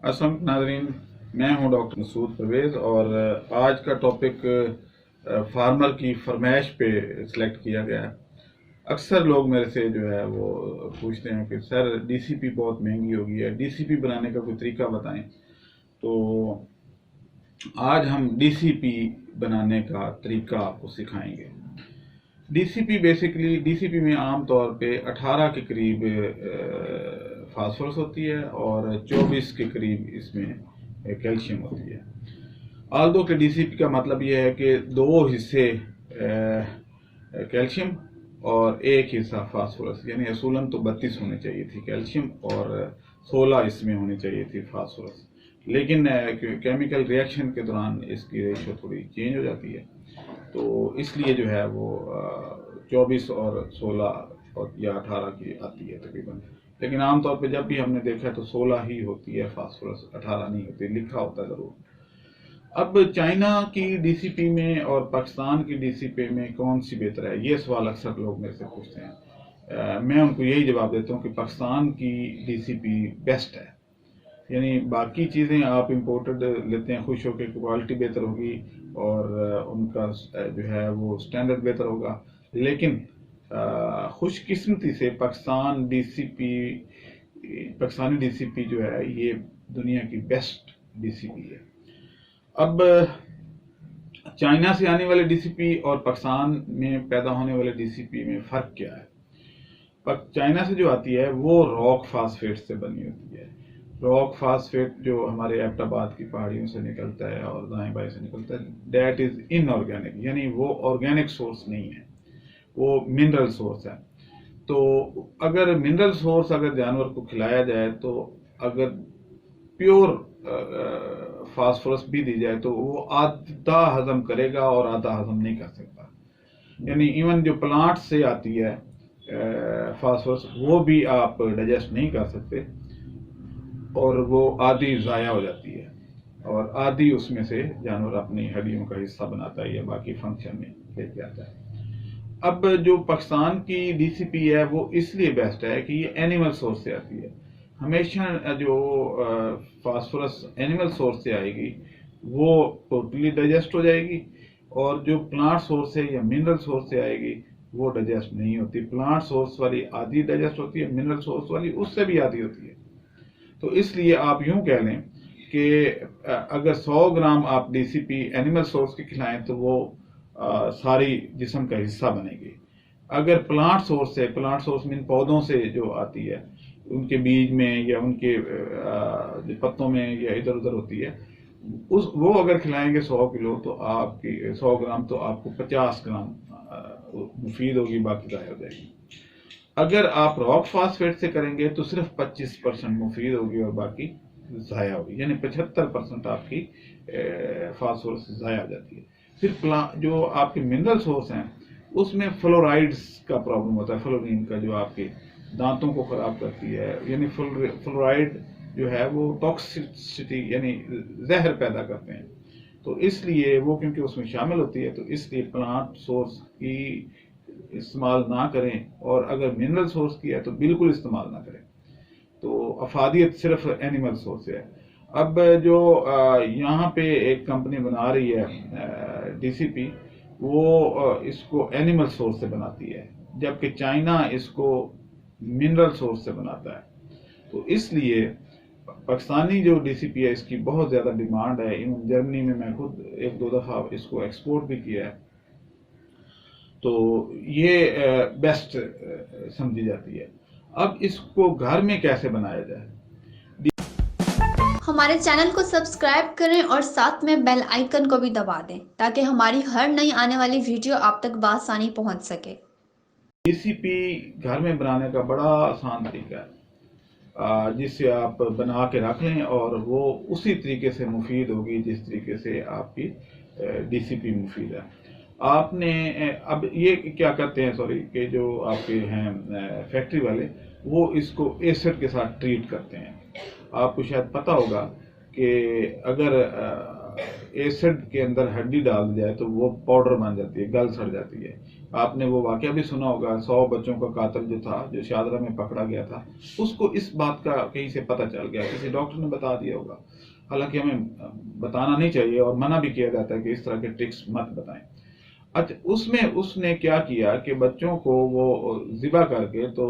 अस्सलाम नाज़रीन, मैं हूं डॉक्टर मसूद परवेज़ और आज का टॉपिक फार्मर की फरमाइश पे सिलेक्ट किया गया है। अक्सर लोग मेरे से जो है वो पूछते हैं कि सर डीसीपी बहुत महंगी हो गई है, डीसीपी बनाने का कोई तरीका बताएं। तो आज हम डीसीपी बनाने का तरीका आपको सिखाएंगे। डीसीपी में आम तौर पे 18 के करीब फास्फोरस होती है और 24 के करीब इसमें कैल्शियम होती है। आल्दो के डीसीपी का मतलब यह है कि दो हिस्से कैल्शियम और एक हिस्सा फास्फोरस, यानी असूलन तो 32 होनी चाहिए थी कैल्शियम और 16 इसमें होनी चाहिए थी फास्फोरस, लेकिन केमिकल रिएक्शन के दौरान इसकी रेशो थोड़ी चेंज हो जाती है, तो इसलिए जो है वो 24 और 16 और या 18 की आती है तकरीबन। लेकिन आमतौर पे जब भी हमने देखा है तो 16 ही होती है फास्फोरस, 18 नहीं होती, लिखा होता है ज़रूर। अब चाइना की डीसीपी में और पाकिस्तान की डीसीपी में कौन सी बेहतर है, ये सवाल अक्सर लोग मेरे से पूछते हैं। मैं उनको यही जवाब देता हूँ कि पाकिस्तान की डीसीपी बेस्ट है। यानी बाकी चीज़ें आप इम्पोर्टेड लेते हैं खुश होकर, क्वालिटी बेहतर होगी और उनका जो है वो स्टैंडर्ड बेहतर होगा, लेकिन खुशकिस्मती से पाकिस्तानी डीसीपी जो है ये दुनिया की बेस्ट डीसीपी है। अब चाइना से आने वाले डीसीपी और पाकिस्तान में पैदा होने वाले डीसीपी में फ़र्क क्या है? चाइना से जो आती है वो रॉक फास्फेट से बनी होती है। रॉक फास्फेट जो हमारे एबटाबाद की पहाड़ियों से निकलता है और दाएं बाएं से निकलता है, दैट इज इनऑर्गेनिक, यानी वो ऑर्गेनिक सोर्स नहीं है, वो मिनरल सोर्स है। तो अगर मिनरल सोर्स अगर जानवर को खिलाया जाए, तो अगर प्योर फास्फोरस भी दी जाए तो वो आधा हजम करेगा और आधा हजम नहीं कर सकता। यानी इवन जो प्लांट से आती है फास्फोरस, वो भी आप डाइजेस्ट नहीं कर सकते और वो आधी ज़ाया हो जाती है और आधी उसमें से जानवर अपनी हड्डियों का हिस्सा बनाता है या बाकी फंक्शन में लेके आता है। अब जो पाकिस्तान की डीसीपी है वो इसलिए बेस्ट है कि ये एनिमल सोर्स से आती है। हमेशा जो फास्फोरस एनिमल सोर्स से आएगी वो टोटली डाइजेस्ट हो जाएगी, और जो प्लांट सोर्स से या मिनरल सोर्स से आएगी वो डाइजेस्ट नहीं होती। प्लांट सोर्स वाली आधी डाइजेस्ट होती है, मिनरल सोर्स वाली उससे भी आधी होती है। तो इसलिए आप यूं कह लें कि अगर 100 ग्राम आप डीसीपी एनिमल सोर्स की खिलाएं तो वो सारी जिस्म का हिस्सा बनेगी। अगर प्लांट सोर्स मीन पौधों से जो आती है, उनके बीज में या उनके पत्तों में या इधर उधर होती है, वो अगर खिलाएंगे 100 किलो तो आपकी 100 ग्राम तो आपको 50 ग्राम मुफीद होगी, बाकी ज़ाया हो जाएगी। अगर आप रॉक फास्फेट से करेंगे तो सिर्फ 25% मुफीद होगी और बाकी ज़ाया होगी, यानी 75% आपकी फास्फोरस ज़ाया हो जाती है। फिर जो आपके मिनरल सोर्स हैं उसमें फ्लोराइड्स का प्रॉब्लम होता है, फ्लोरीन का, जो आपके दांतों को ख़राब करती है। यानी फ्लोराइड जो है वो टॉक्सिसिटी यानी जहर पैदा करते हैं, तो इसलिए वो क्योंकि उसमें शामिल होती है, तो इसलिए प्लांट सोर्स की इस्तेमाल ना करें, और अगर मिनरल सोर्स की है तो बिल्कुल इस्तेमाल ना करें। तो अफादियत सिर्फ एनिमल सोर्स है। अब जो यहाँ पे एक कंपनी बना रही है डीसीपी, वो इसको एनिमल सोर्स से बनाती है, जबकि चाइना इसको मिनरल सोर्स से बनाता है। तो इसलिए पाकिस्तानी जो डीसीपी है इसकी बहुत ज़्यादा डिमांड है। इवन जर्मनी में मैं खुद एक दो दफ़ा इसको एक्सपोर्ट भी किया है, तो ये बेस्ट समझी जाती है। अब इसको घर में कैसे बनाया जाए? हमारे चैनल को सब्सक्राइब करें और साथ में बेल आइकन को भी दबा दें ताकि हमारी हर नई आने वाली वीडियो आप तक बआसानी पहुंच सके। डीसीपी घर में बनाने का बड़ा आसान तरीका है, जिससे आप बना के रख लें और वो उसी तरीके से मुफीद होगी जिस तरीके से आपकी डीसीपी मुफीद है। आपने अब ये क्या करते हैं, सॉरी, कि जो आपके हैं फैक्ट्री वाले, वो इसको एसिड के साथ ट्रीट करते हैं। आपको शायद पता होगा कि अगर एसिड के अंदर हड्डी डाल दी जाए तो वो पाउडर बन जाती है, गल सड़ जाती है। आपने वो वाकया भी सुना होगा, 100 बच्चों का कातिल जो था, जो शादरा में पकड़ा गया था, उसको इस बात का कहीं से पता चल गया, किसी डॉक्टर ने बता दिया होगा। हालांकि हमें बताना नहीं चाहिए और मना भी किया जाता है कि इस तरह के ट्रिक्स मत बताएं। अच्छा, उसमें उसने क्या किया कि बच्चों को वो ज़िबा करके तो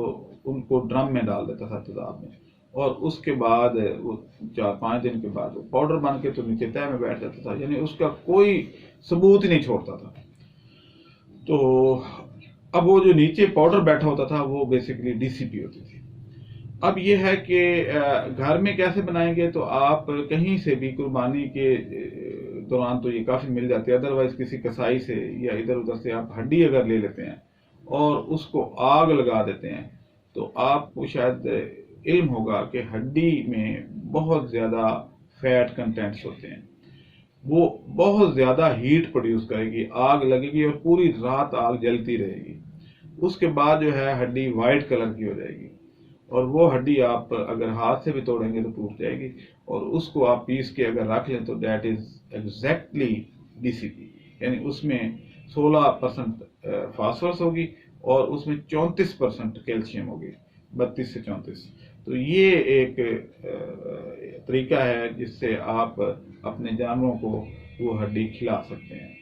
उनको ड्रम में डाल देता था तेजाब में, और उसके बाद वो 4-5 दिन के बाद वो पाउडर बन के तो नीचे तह में बैठ जाता था, यानी उसका कोई सबूत ही नहीं छोड़ता था। तो अब वो जो नीचे पाउडर बैठा होता था वो बेसिकली डीसीपी होती थी। अब ये है कि घर में कैसे बनाएंगे, तो आप कहीं से भी कुर्बानी के दौरान तो ये काफ़ी मिल जाती है, अदरवाइज किसी कसाई से या इधर उधर से आप हड्डी अगर ले लेते हैं और उसको आग लगा देते हैं, तो आपको शायद इल्म होगा कि हड्डी में बहुत ज़्यादा फैट कंटेंट्स होते हैं, वो बहुत ज़्यादा हीट प्रोड्यूस करेगी, आग लगेगी और पूरी रात आग जलती रहेगी। उसके बाद जो है हड्डी वाइट कलर की हो जाएगी, और वो हड्डी आप अगर हाथ से भी तोड़ेंगे तो टूट जाएगी, और उसको आप पीस के अगर रख लें तो दैट इज एग्जैक्टली डीसीपी, यानी उसमें 16% फास्फोरस होगी और उसमें 34% कैल्शियम होगी, 32 से 34। तो ये एक तरीका है जिससे आप अपने जानवरों को वो हड्डी खिला सकते हैं।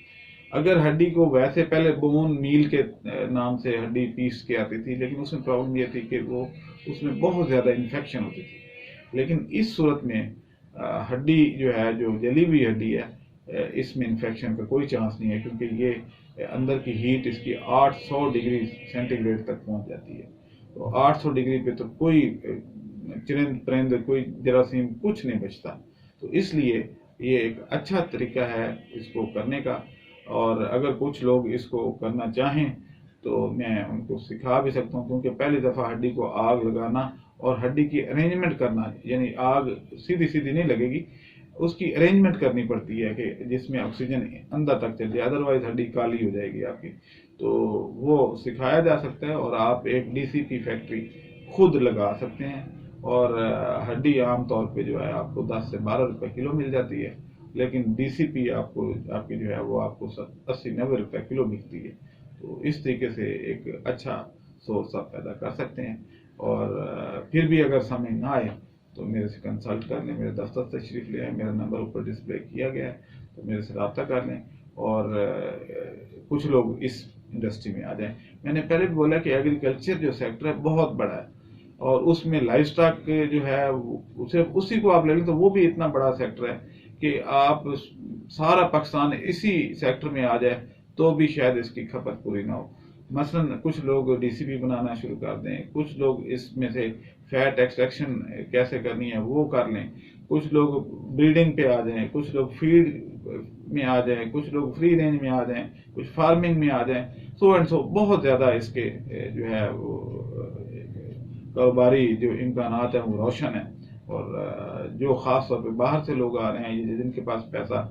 अगर हड्डी को वैसे पहले बोन मील के नाम से हड्डी पीस के आती थी, लेकिन उसमें प्रॉब्लम ये थी कि वो उसमें बहुत ज़्यादा इन्फेक्शन होती थी। लेकिन इस सूरत में हड्डी जो है, जो जली हुई हड्डी है, इसमें इन्फेक्शन का कोई चांस नहीं है, क्योंकि ये अंदर की हीट इसकी 800 डिग्री सेंटीग्रेड तक पहुंच जाती है। तो 800 डिग्री पे तो कोई चरिंद परिंद, कोई जरासीम, कुछ नहीं बचता। तो इसलिए ये एक अच्छा तरीका है इसको करने का, और अगर कुछ लोग इसको करना चाहें तो मैं उनको सिखा भी सकता हूँ, क्योंकि पहली दफ़ा हड्डी को आग लगाना और हड्डी की अरेंजमेंट करना, यानी आग सीधी सीधी नहीं लगेगी, उसकी अरेंजमेंट करनी पड़ती है कि जिसमें ऑक्सीजन अंदर तक चल जाए, अदरवाइज हड्डी काली हो जाएगी आपकी। तो वो सिखाया जा सकता है, और आप एक डीसीपी फैक्ट्री खुद लगा सकते हैं, और हड्डी आम तौर पे जो है आपको 10 से 12 रुपए किलो मिल जाती है, लेकिन डीसीपी आपको आपकी जो है वो आपको 80-90 रुपए किलो बिकती है। तो इस तरीके से एक अच्छा सोर्स आप पैदा कर सकते हैं। और फिर भी अगर समझ ना आए तो मेरे से कंसल्ट कर लें, मेरे दफ्तर तशरीफ़ ले आए, मेरा नंबर ऊपर डिस्प्ले किया गया है, तो मेरे से रब्ता कर लें, और कुछ लोग इस इंडस्ट्री में आ जाएं। मैंने पहले भी बोला कि एग्रीकल्चर जो सेक्टर है बहुत बड़ा है, और उसमें लाइफ स्टॉक जो है सिर्फ उसी को आप ले लें तो वो भी इतना बड़ा सेक्टर है कि आप सारा पाकिस्तान इसी सेक्टर में आ जाए तो भी शायद इसकी खपत पूरी ना हो। मसलन कुछ लोग डीसीपी बनाना शुरू कर दें, कुछ लोग इसमें से फैट एक्सट्रैक्शन कैसे करनी है वो कर लें, कुछ लोग ब्रीडिंग पे आ जाएं, कुछ लोग फीड में आ जाएं, कुछ लोग फ्री रेंज में आ जाएं, कुछ फार्मिंग में आ जाएं, सो एंड सो बहुत ज़्यादा इसके जो है वो कारोबारी जो इम्कानात हैं वो रोशन है। और जो ख़ास तौर पे बाहर से लोग आ रहे हैं, जिनके पास पैसा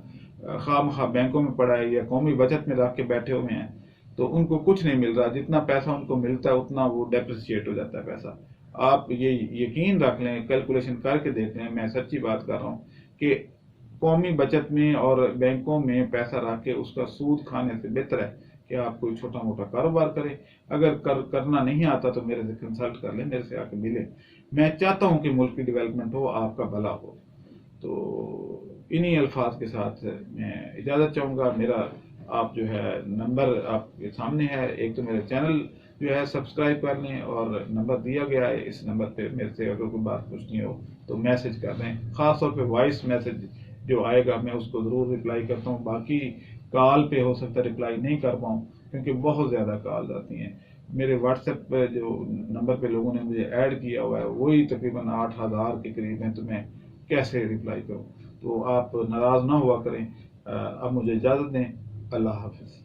खामखा बैंकों में पड़ा है या कौमी बचत में रख के बैठे हुए हैं, तो उनको कुछ नहीं मिल रहा। जितना पैसा उनको मिलता है उतना वो डेप्रिसिएट हो जाता है पैसा। आप ये यकीन रख लें, कैलकुलेशन करके देख लें, मैं सच्ची बात कर रहा हूँ कि कौमी बचत में और बैंकों में पैसा रख के उसका सूद खाने से बेहतर है कि आप कोई छोटा मोटा कारोबार करें। अगर करना नहीं आता तो मेरे से कंसल्ट कर लें, मेरे से आके मिलें। मैं चाहता हूं कि मुल्क की डेवलपमेंट हो, आपका भला हो। तो इन्हीं अल्फाज के साथ मैं इजाज़त चाहूँगा। मेरा आप जो है नंबर आपके सामने है, एक तो मेरा चैनल जो है सब्सक्राइब कर लें, और नंबर दिया गया है, इस नंबर पे मेरे से अगर कोई बात पूछनी हो तो मैसेज कर दें। ख़ास तौर पे वॉइस मैसेज जो आएगा मैं उसको ज़रूर रिप्लाई करता हूँ। बाकी कॉल पे हो सकता है रिप्लाई नहीं कर पाऊँ, क्योंकि बहुत ज़्यादा कॉल्स आती हैं। मेरे व्हाट्सएप पे जो नंबर पे लोगों ने मुझे ऐड किया हुआ है वही तकरीबन 8000 के करीब हैं, तो मैं कैसे रिप्लाई करूँ। तो आप नाराज़ ना हुआ करें। अब मुझे इजाज़त दें। अल्लाह हाफिज़।